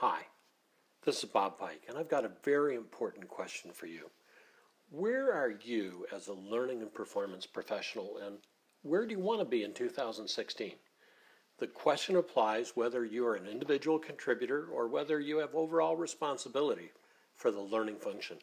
Hi, this is Bob Pike, and I've got a very important question for you. Where are you as a learning and performance professional, and where do you want to be in 2016? The question applies whether you are an individual contributor or whether you have overall responsibility for the learning function.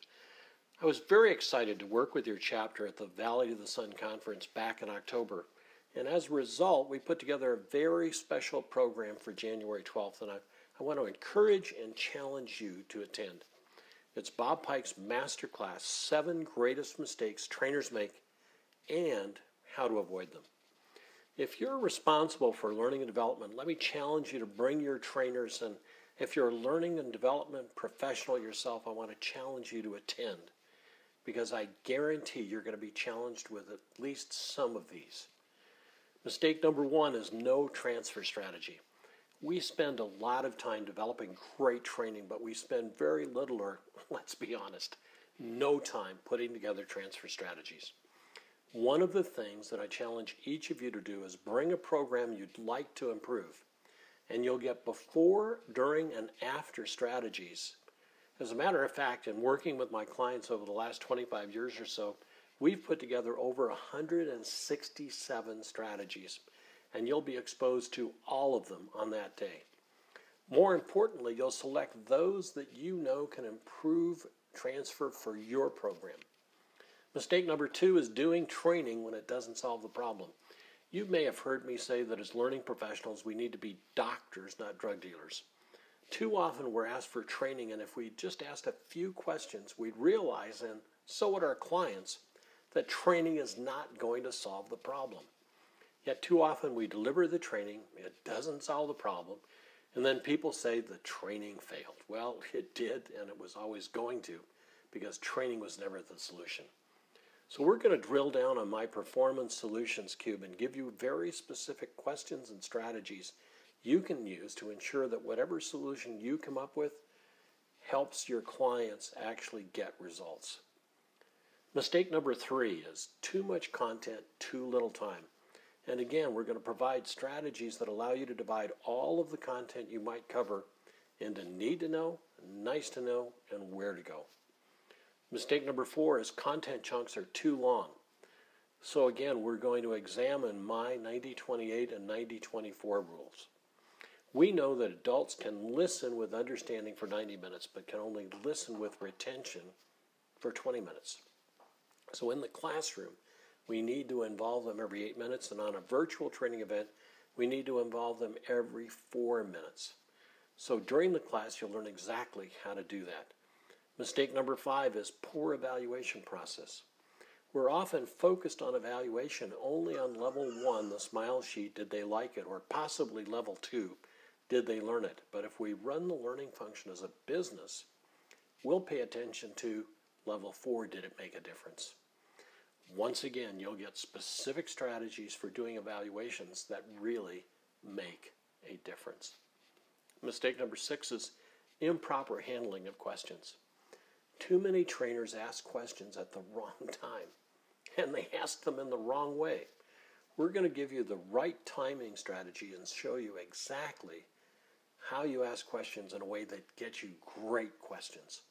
I was very excited to work with your chapter at the Valley to the Sun Conference back in October, and as a result, we put together a very special program for January 12th, and I want to encourage and challenge you to attend. It's Bob Pike's Masterclass, 7 Greatest Mistakes Trainers Make and How to Avoid Them. If you're responsible for learning and development, let me challenge you to bring your trainers, and if you're a learning and development professional yourself, I want to challenge you to attend, because I guarantee you're going to be challenged with at least some of these. Mistake number 1 is no transfer strategy. We spend a lot of time developing great training, but we spend very little, or let's be honest, no time putting together transfer strategies. One of the things that I challenge each of you to do is bring a program you'd like to improve, and you'll get before, during, and after strategies. As a matter of fact, in working with my clients over the last 25 years or so, we've put together over 167 strategies, and you'll be exposed to all of them on that day. More importantly, you'll select those that you know can improve transfer for your program. Mistake number 2 is doing training when it doesn't solve the problem. You may have heard me say that as learning professionals, we need to be doctors, not drug dealers. Too often we're asked for training, and if we just asked a few questions, we'd realize, and so would our clients, that training is not going to solve the problem. Yet too often we deliver the training, it doesn't solve the problem, and then people say the training failed. Well, it did, and it was always going to, because training was never the solution. So we're going to drill down on my Performance Solutions Cube and give you very specific questions and strategies you can use to ensure that whatever solution you come up with helps your clients actually get results. Mistake number 3 is too much content, too little time. And again, we're going to provide strategies that allow you to divide all of the content you might cover into need to know, nice to know, and where to go. Mistake number 4 is content chunks are too long. So again, we're going to examine my 90-28 and 90-24 rules. We know that adults can listen with understanding for 90 minutes, but can only listen with retention for 20 minutes. So in the classroom, we need to involve them every 8 minutes, and on a virtual training event, we need to involve them every 4 minutes. So during the class, you'll learn exactly how to do that. Mistake number 5 is poor evaluation process. We're often focused on evaluation only on level 1, the smile sheet, did they like it, or possibly level 2, did they learn it. But if we run the learning function as a business, we'll pay attention to level 4, did it make a difference? Once again, you'll get specific strategies for doing evaluations that really make a difference. Mistake number 6 is improper handling of questions. Too many trainers ask questions at the wrong time, and they ask them in the wrong way. We're going to give you the right timing strategy and show you exactly how you ask questions in a way that gets you great questions,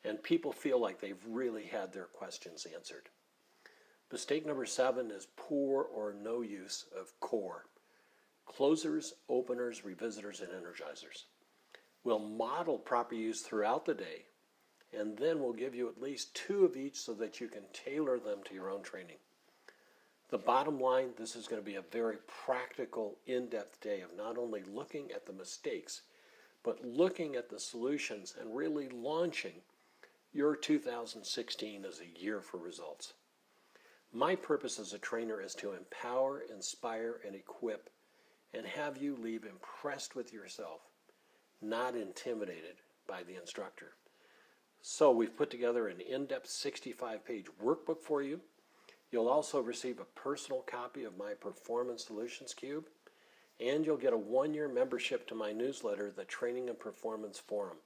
and people feel like they've really had their questions answered. Mistake number 7 is poor or no use of core. Closers, openers, revisitors, and energizers. We'll model proper use throughout the day, and then we'll give you at least 2 of each so that you can tailor them to your own training. The bottom line, this is going to be a very practical, in-depth day of not only looking at the mistakes, but looking at the solutions and really launching your 2016 as a year for results. My purpose as a trainer is to empower, inspire, and equip, and have you leave impressed with yourself, not intimidated by the instructor. So we've put together an in-depth 65-page workbook for you. You'll also receive a personal copy of my Performance Solutions Cube, and you'll get a 1-year membership to my newsletter, the Training and Performance Forum.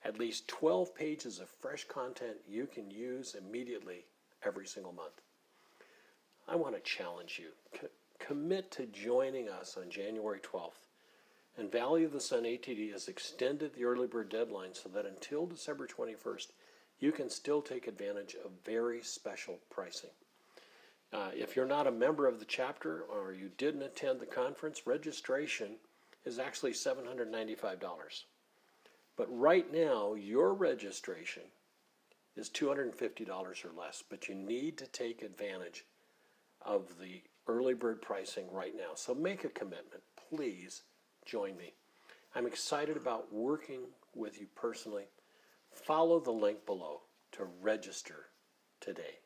At least 12 pages of fresh content you can use immediately every single month. I want to challenge you. Commit to joining us on January 12th And Valley of the Sun ATD has extended the early bird deadline so that until December 21st, you can still take advantage of very special pricing. If you're not a member of the chapter or you didn't attend the conference, registration is actually $795. But right now, your registration is $250 or less, but you need to take advantage of the early bird pricing right now. So make a commitment. Please join me. I'm excited about working with you personally. Follow the link below to register today.